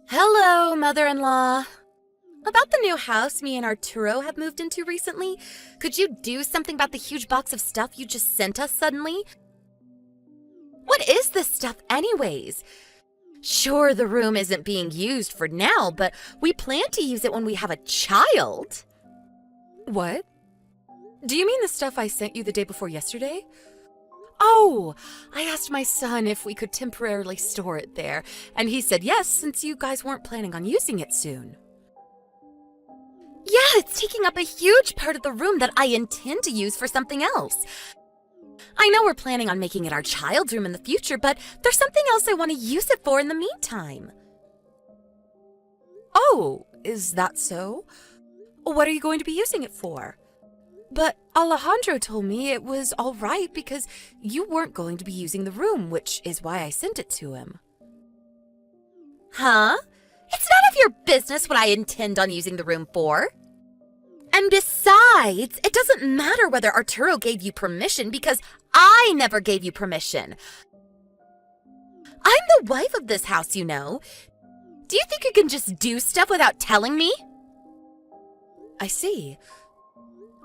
Hello, mother-in-law. About the new house me and Arturo have moved into recently, could you do something about the huge box of stuff you just sent us suddenly? What is this stuff anyways? Sure, the room isn't being used for now, but we plan to use it when we have a child. What? Do you mean the stuff I sent you the day before yesterday? Oh, I asked my son if we could temporarily store it there, and he said yes, since you guys weren't planning on using it soon. Yeah, it's taking up a huge part of the room that I intend to use for something else. I know we're planning on making it our child's room in the future, but there's something else I want to use it for in the meantime. Oh, is that so? What are you going to be using it for? But Alejandro told me it was all right because you weren't going to be using the room, which is why I sent it to him. Huh? It's none of your business what I intend on using the room for. And besides, it doesn't matter whether Arturo gave you permission because I never gave you permission. I'm the wife of this house, you know. Do you think you can just do stuff without telling me? I see.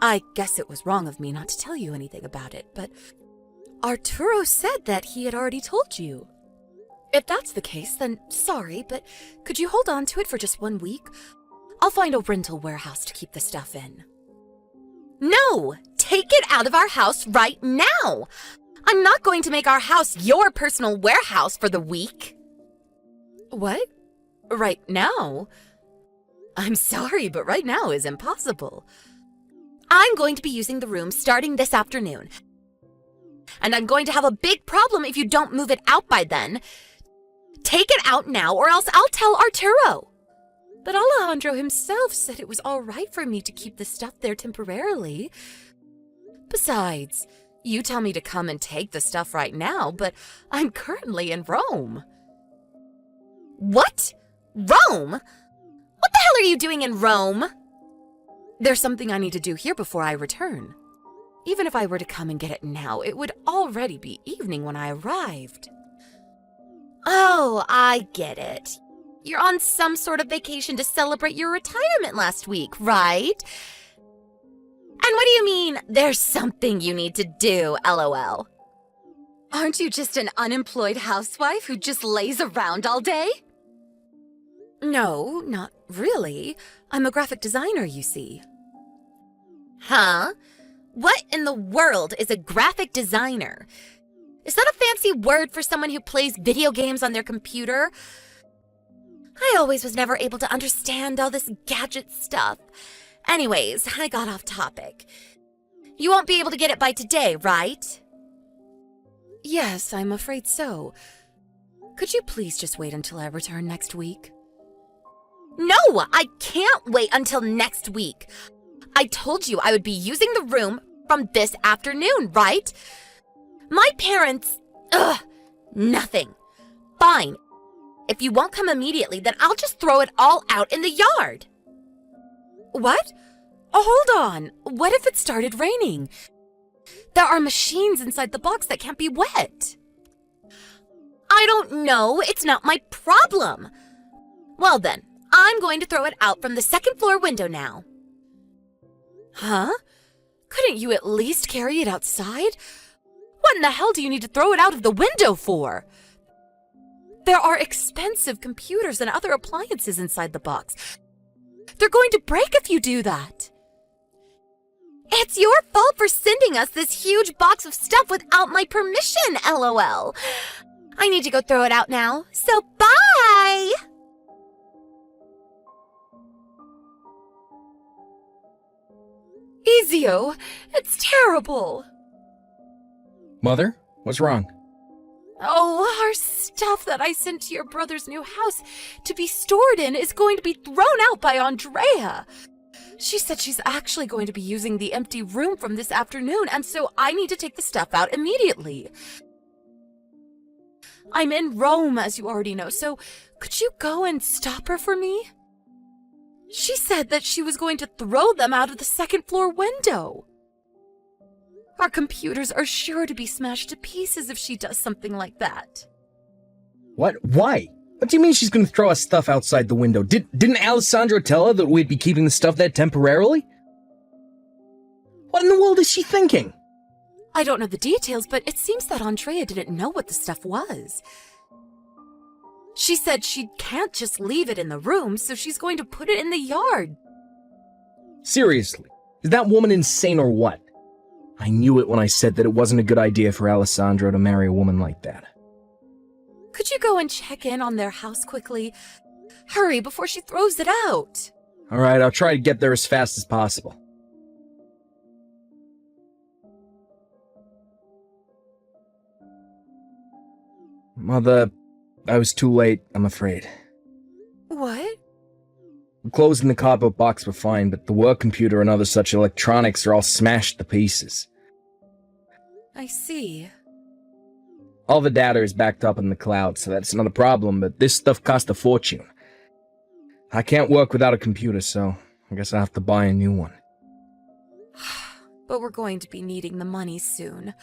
I guess it was wrong of me not to tell you anything about it, but Arturo said that he had already told you. If that's the case, then sorry, but could you hold on to it for just 1 week? I'll find a rental warehouse to keep the stuff in. No! Take it out of our house right now! I'm not going to make our house your personal warehouse for the week. What? Right now? I'm sorry, but right now is impossible. I'm going to be using the room starting this afternoon. And I'm going to have a big problem if you don't move it out by then. Take it out now or else I'll tell Arturo. But Alejandro himself said it was all right for me to keep the stuff there temporarily. Besides, you tell me to come and take the stuff right now, but I'm currently in Rome. What? Rome? What the hell are you doing in Rome? There's something I need to do here before I return. Even if I were to come and get it now, it would already be evening when I arrived. Oh, I get it. You're on some sort of vacation to celebrate your retirement last week, right? And what do you mean, there's something you need to do, LOL? Aren't you just an unemployed housewife who just lays around all day? No, not really. I'm a graphic designer, you see. Huh? What in the world is a graphic designer? Is that a fancy word for someone who plays video games on their computer? I always was never able to understand all this gadget stuff. Anyways, I got off topic. You won't be able to get it by today, right? Yes, I'm afraid so. Could you please just wait until I return next week? No, I can't wait until next week. I told you I would be using the room from this afternoon, right? My parents... nothing. Fine. If you won't come immediately, then I'll just throw it all out in the yard. What? Oh, hold on. What if it started raining? There are machines inside the box that can't be wet. I don't know. It's not my problem. Well then, I'm going to throw it out from the second floor window now. Huh? Couldn't you at least carry it outside? What in the hell do you need to throw it out of the window for? There are expensive computers and other appliances inside the box. They're going to break if you do that. It's your fault for sending us this huge box of stuff without my permission, LOL. I need to go throw it out now, so bye! Ezio, it's terrible. Mother, what's wrong? Oh, our stuff that I sent to your brother's new house to be stored in is going to be thrown out by Andrea. She said she's actually going to be using the empty room from this afternoon, and so I need to take the stuff out immediately. I'm in Rome, as you already know, so could you go and stop her for me? She said that she was going to throw them out of the second floor window. Our computers are sure to be smashed to pieces if she does something like that. What? Why? What do you mean she's gonna throw our stuff outside the window? Didn't Alessandro tell her that we'd be keeping the stuff there temporarily? What in the world is she thinking? I don't know the details, but it seems that Andrea didn't know what the stuff was. She said she can't just leave it in the room, so she's going to put it in the yard. Seriously, is that woman insane or what? I knew it when I said that it wasn't a good idea for Alessandro to marry a woman like that. Could you go and check in on their house quickly? Hurry before she throws it out. Alright, I'll try to get there as fast as possible. Mother, I was too late, I'm afraid. What? The clothes in the cardboard box were fine, but the work computer and other such electronics are all smashed to pieces. I see. All the data is backed up in the cloud, so that's not a problem, but this stuff cost a fortune. I can't work without a computer, so I guess I'll have to buy a new one. But we're going to be needing the money soon.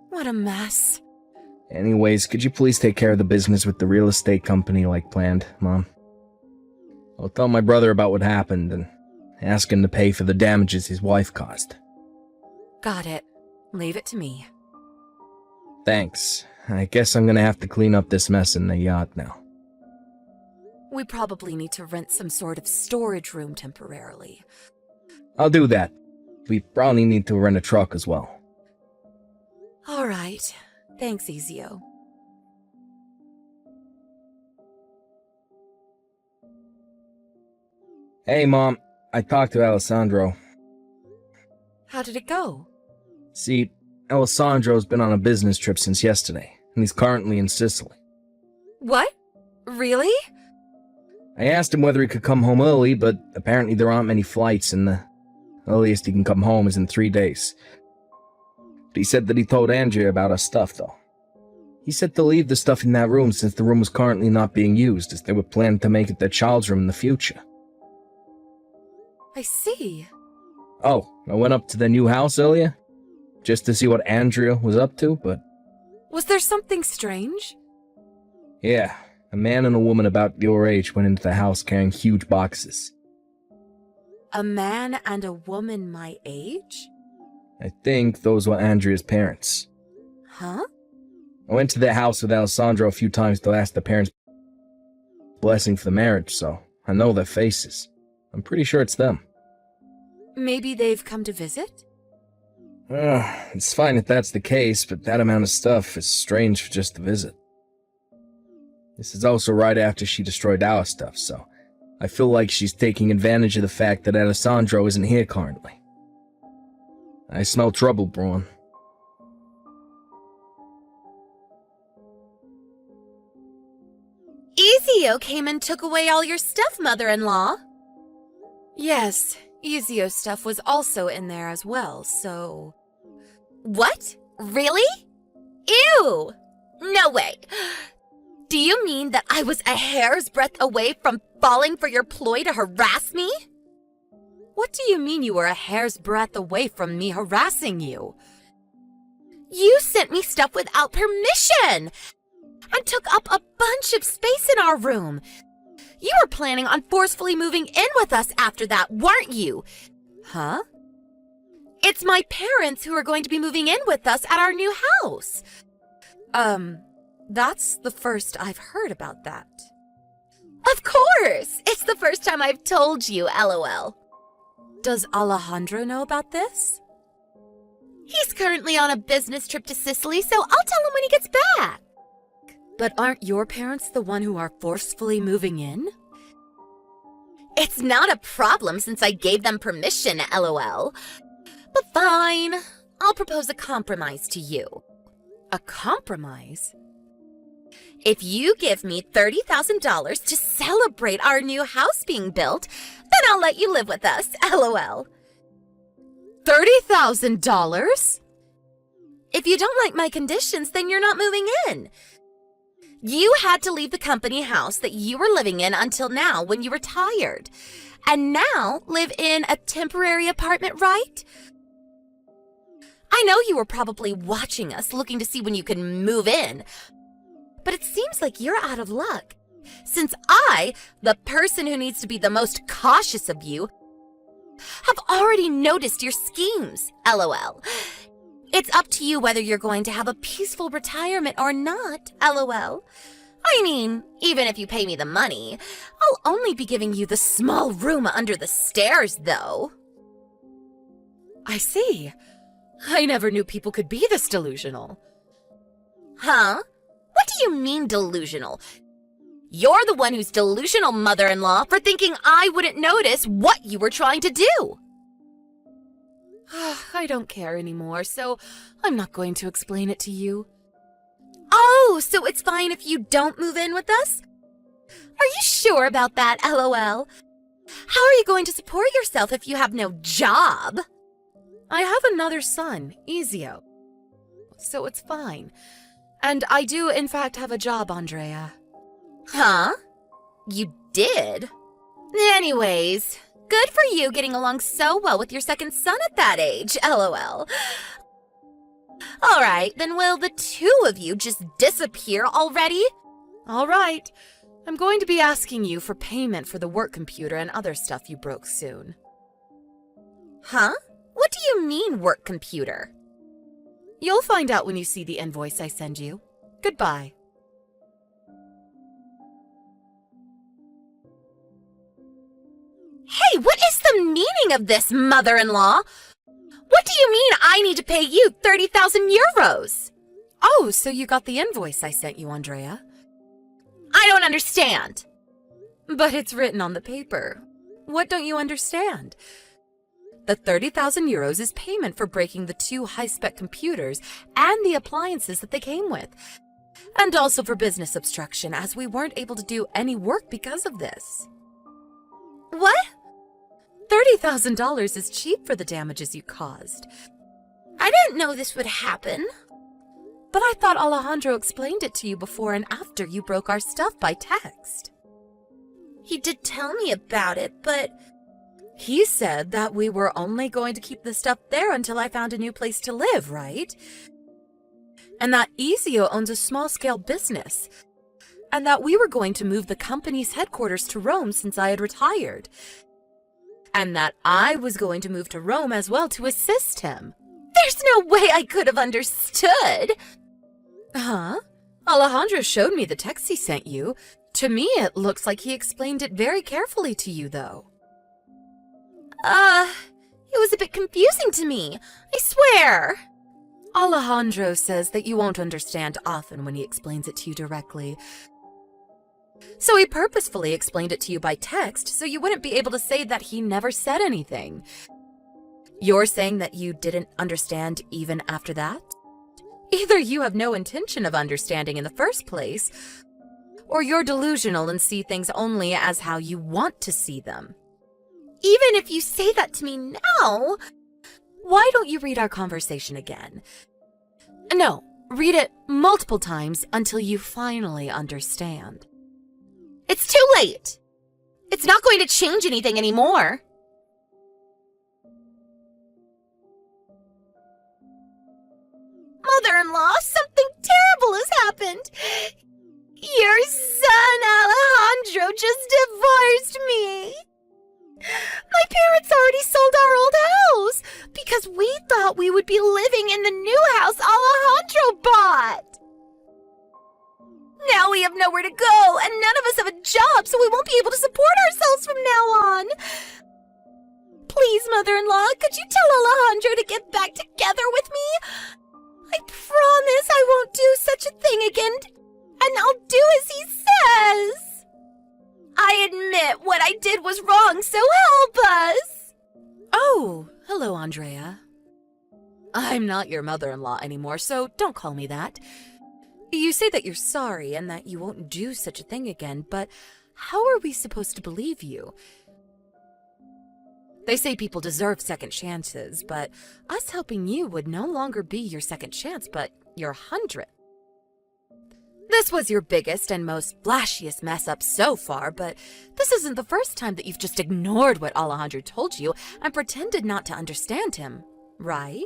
What a mess. Anyways, could you please take care of the business with the real estate company like planned, Mom? I'll tell my brother about what happened and ask him to pay for the damages his wife caused. Got it. Leave it to me. Thanks. I guess I'm gonna have to clean up this mess in the yacht now. We probably need to rent some sort of storage room temporarily. I'll do that. We probably need to rent a truck as well. All right. Thanks, Ezio. Hey, Mom. I talked to Alessandro. How did it go? See, Alessandro's been on a business trip since yesterday, and he's currently in Sicily. What? Really? I asked him whether he could come home early, but apparently there aren't many flights, and the earliest he can come home is in 3 days. But he said that he told Andrea about our stuff, though. He said to leave the stuff in that room since the room was currently not being used, as they were planning to make it their child's room in the future. I see. Oh, I went up to their new house earlier, just to see what Andrea was up to, but... Was there something strange? Yeah, a man and a woman about your age went into the house carrying huge boxes. A man and a woman my age? I think those were Andrea's parents. Huh? I went to their house with Alessandro a few times to ask the parents' blessing for the marriage, so I know their faces. I'm pretty sure it's them. Maybe they've come to visit? It's fine if that's the case, but that amount of stuff is strange for just a visit. This is also right after she destroyed our stuff, so I feel like she's taking advantage of the fact that Alessandro isn't here currently. I smell trouble brewing. Ezio came and took away all your stuff, mother-in-law. Yes, Ezio's stuff was also in there as well, so... What? Really? Ew! No way! Do you mean that I was a hair's breadth away from falling for your ploy to harass me? What do you mean you were a hair's breadth away from me harassing you? You sent me stuff without permission! And took up a bunch of space in our room! You were planning on forcefully moving in with us after that, weren't you? Huh? It's my parents who are going to be moving in with us at our new house. That's the first I've heard about that. Of course! It's the first time I've told you, LOL. Does Alejandro know about this? He's currently on a business trip to Sicily, so I'll tell him when he gets back. But aren't your parents the one who are forcefully moving in? It's not a problem since I gave them permission, LOL. But fine, I'll propose a compromise to you. A compromise? If you give me $30,000 to celebrate our new house being built, then I'll let you live with us, LOL. $30,000? If you don't like my conditions, then you're not moving in. You had to leave the company house that you were living in until now when you retired. And now live in a temporary apartment, right? I know you were probably watching us, looking to see when you can move in. but it seems like you're out of luck. Since I, the person who needs to be the most cautious of you, have already noticed your schemes, LOL. It's up to you whether you're going to have a peaceful retirement or not, LOL. I mean, even if you pay me the money, I'll only be giving you the small room under the stairs, though. I see. I never knew people could be this delusional. Huh? What do you mean delusional? You're the one who's delusional, mother-in-law, for thinking I wouldn't notice what you were trying to do. I don't care anymore, so I'm not going to explain it to you. Oh, so it's fine if you don't move in with us? Are you sure about that, LOL? How are you going to support yourself if you have no job? I have another son, Ezio, so it's fine. And I do, in fact, have a job, Andrea. Huh? You did? Anyways, good for you getting along so well with your second son at that age, LOL. All right, then will the two of you just disappear already? All right. I'm going to be asking you for payment for the work computer and other stuff you broke soon. Huh? What do you mean, work computer? You'll find out when you see the invoice I send you. Goodbye. Hey, what is the meaning of this, mother-in-law? What do you mean I need to pay you 30,000 euros? Oh, so you got the invoice I sent you, Andrea? I don't understand. But it's written on the paper. What don't you understand? The 30,000 euros is payment for breaking the 2 high-spec computers and the appliances that they came with. And also for business obstruction, as we weren't able to do any work because of this. What? $30,000 is cheap for the damages you caused. I didn't know this would happen. But I thought Alejandro explained it to you before and after you broke our stuff by text. He did tell me about it, but he said that we were only going to keep the stuff there until I found a new place to live, right? And that Ezio owns a small-scale business. And that we were going to move the company's headquarters to Rome since I had retired. And that I was going to move to Rome as well to assist him. There's no way I could have understood. Huh? Alejandro showed me the text he sent you. To me, it looks like he explained it very carefully to you, though. It was a bit confusing to me, I swear. Alejandro says that you won't understand often when he explains it to you directly. So he purposefully explained it to you by text so you wouldn't be able to say that he never said anything. You're saying that you didn't understand even after that? Either you have no intention of understanding in the first place, or you're delusional and see things only as how you want to see them. Even if you say that to me now, why don't you read our conversation again? No, read it multiple times until you finally understand. It's too late. It's not going to change anything anymore. Mother-in-law, something terrible has happened. Your son, Alejandro, just divorced me. My parents already sold our old house because we thought we would be living in the new house Alejandro bought. Now we have nowhere to go, and none of us have a job, so we won't be able to support ourselves from now on. Please, mother-in-law, could you tell Alejandro to get back together with me? I promise I won't do such a thing again, and I'll do as he says. I admit what I did was wrong, so help us. Oh, hello, Andrea. I'm not your mother-in-law anymore, so don't call me that. You say that you're sorry and that you won't do such a thing again, but how are we supposed to believe you? They say people deserve second chances, but us helping you would no longer be your second chance, but your 100th. This was your biggest and most flashiest mess up so far, but this isn't the first time that you've just ignored what Alejandro told you and pretended not to understand him, right?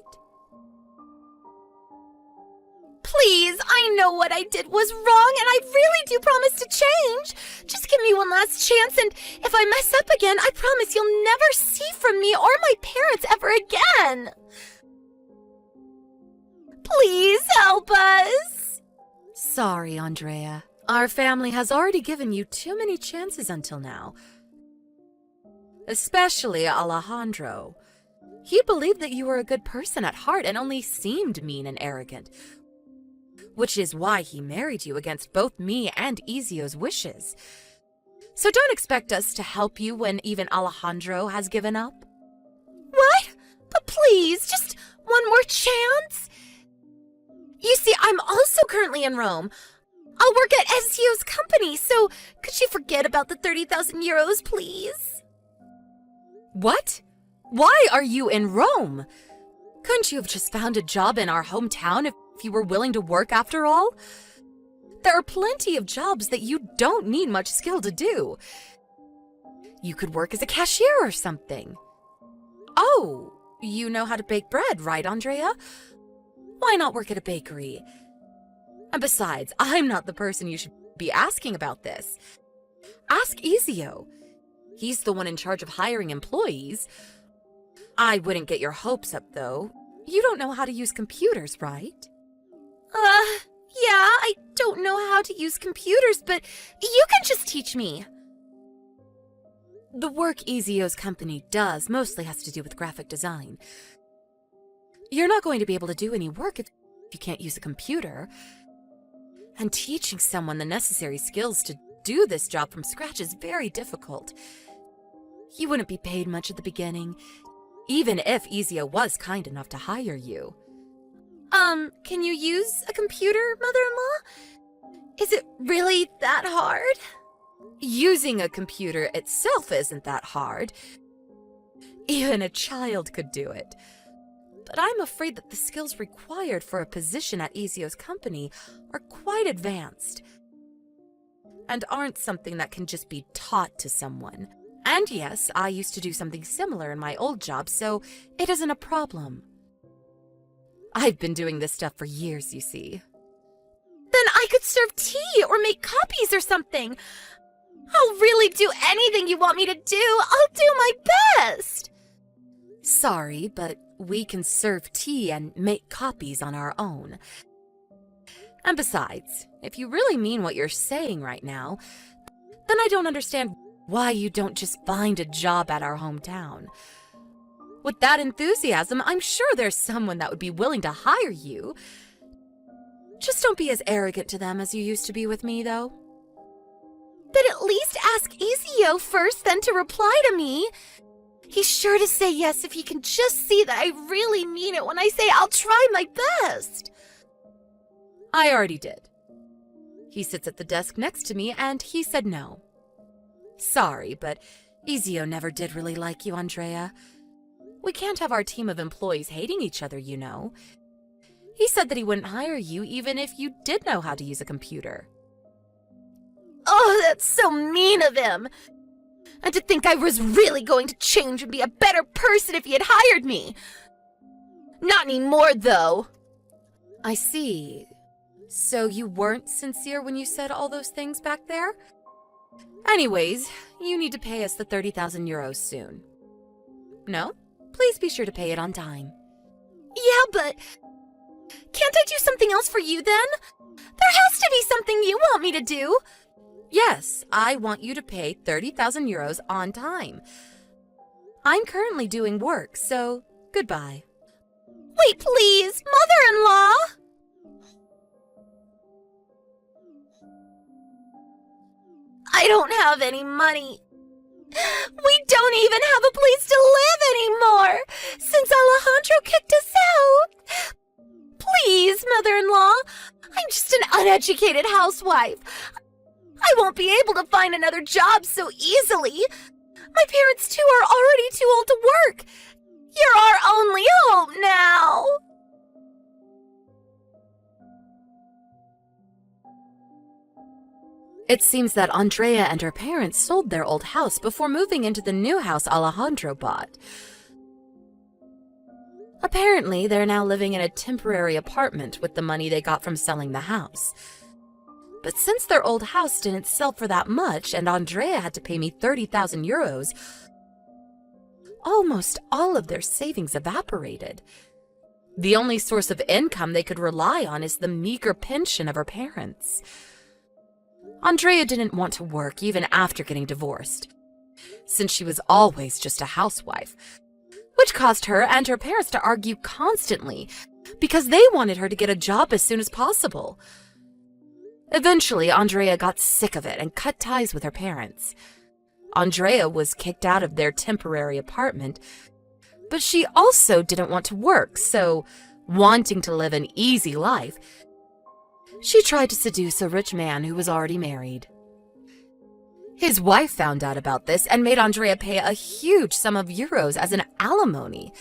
Please, I know what I did was wrong, and I really do promise to change. Just give me one last chance, and if I mess up again, I promise you'll never see from me or my parents ever again. Please help us. Sorry, Andrea. Our family has already given you too many chances until now. Especially Alejandro. He believed that you were a good person at heart and only seemed mean and arrogant, which is why he married you against both me and Ezio's wishes. So don't expect us to help you when even Alejandro has given up. What? But please, just one more chance? You see, I'm also currently in Rome. I'll work at Ezio's company, so could you forget about the 30,000 euros, please? What? Why are you in Rome? Couldn't you have just found a job in our hometown if you were willing to work after all? There are plenty of jobs that you don't need much skill to do. You could work as a cashier or something. Oh, you know how to bake bread, right, Andrea? Why not work at a bakery? And besides, I'm not the person you should be asking about this. Ask Ezio. He's the one in charge of hiring employees. I wouldn't get your hopes up, though. You don't know how to use computers, right? Yeah, I don't know how to use computers, but you can just teach me. The work Ezio's company does mostly has to do with graphic design. You're not going to be able to do any work if you can't use a computer. And teaching someone the necessary skills to do this job from scratch is very difficult. You wouldn't be paid much at the beginning, even if Ezio was kind enough to hire you. Can you use a computer, Mother-in-law? Is it really that hard? Using a computer itself isn't that hard. Even a child could do it. But I'm afraid that the skills required for a position at Ezio's company are quite advanced and aren't something that can just be taught to someone. And yes, I used to do something similar in my old job, so it isn't a problem. I've been doing this stuff for years, you see. Then I could serve tea or make copies or something. I'll really do anything you want me to do. I'll do my best. Sorry, but we can serve tea and make copies on our own. And besides, if you really mean what you're saying right now, then I don't understand why you don't just find a job at our hometown. With that enthusiasm, I'm sure there's someone that would be willing to hire you. Just don't be as arrogant to them as you used to be with me, though. But at least ask Ezio first, then to reply to me. He's sure to say yes if he can just see that I really mean it when I say I'll try my best. I already did. He sits at the desk next to me, and he said no. Sorry, but Ezio never did really like you, Andrea. We can't have our team of employees hating each other, you know. He said that he wouldn't hire you even if you did know how to use a computer. Oh, that's so mean of him. And to think I was really going to change and be a better person if he had hired me. Not anymore, though. I see. So you weren't sincere when you said all those things back there? Anyways, you need to pay us the 30,000 euros soon. No? Please be sure to pay it on time. Yeah, but can't I do something else for you then? There has to be something you want me to do. Yes, I want you to pay 30,000 euros on time. I'm currently doing work, so goodbye. Wait, please, mother-in-law! I don't have any money. We don't even have a place to live anymore since Alejandro kicked us out. Please, mother-in-law, I'm just an uneducated housewife. I won't be able to find another job so easily. My parents, too, are already too old to work. You're our only hope now. It seems that Andrea and her parents sold their old house before moving into the new house Alejandro bought. Apparently, they're now living in a temporary apartment with the money they got from selling the house. But since their old house didn't sell for that much and Andrea had to pay me 30,000 euros, almost all of their savings evaporated. The only source of income they could rely on is the meager pension of her parents. Andrea didn't want to work even after getting divorced, since she was always just a housewife, which caused her and her parents to argue constantly because they wanted her to get a job as soon as possible. Eventually, Andrea got sick of it and cut ties with her parents. Andrea was kicked out of their temporary apartment, but she also didn't want to work, so, wanting to live an easy life, she tried to seduce a rich man who was already married. His wife found out about this and made Andrea pay a huge sum of euros as an alimony.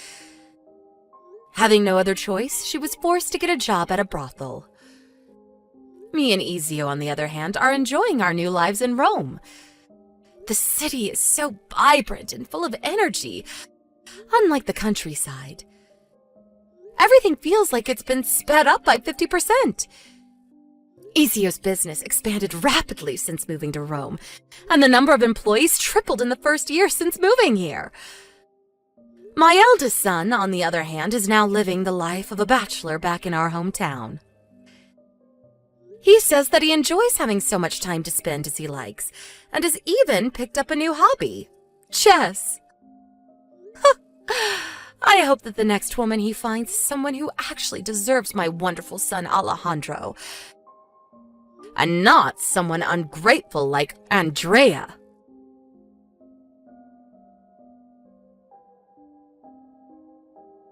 Having no other choice, she was forced to get a job at a brothel. Me and Ezio, on the other hand, are enjoying our new lives in Rome. The city is so vibrant and full of energy, unlike the countryside. Everything feels like it's been sped up by 50%. Ezio's business expanded rapidly since moving to Rome, and the number of employees tripled in the first year since moving here. My eldest son, on the other hand, is now living the life of a bachelor back in our hometown. He says that he enjoys having so much time to spend as he likes, and has even picked up a new hobby: chess. I hope that the next woman he finds is someone who actually deserves my wonderful son Alejandro, and not someone ungrateful like Andrea.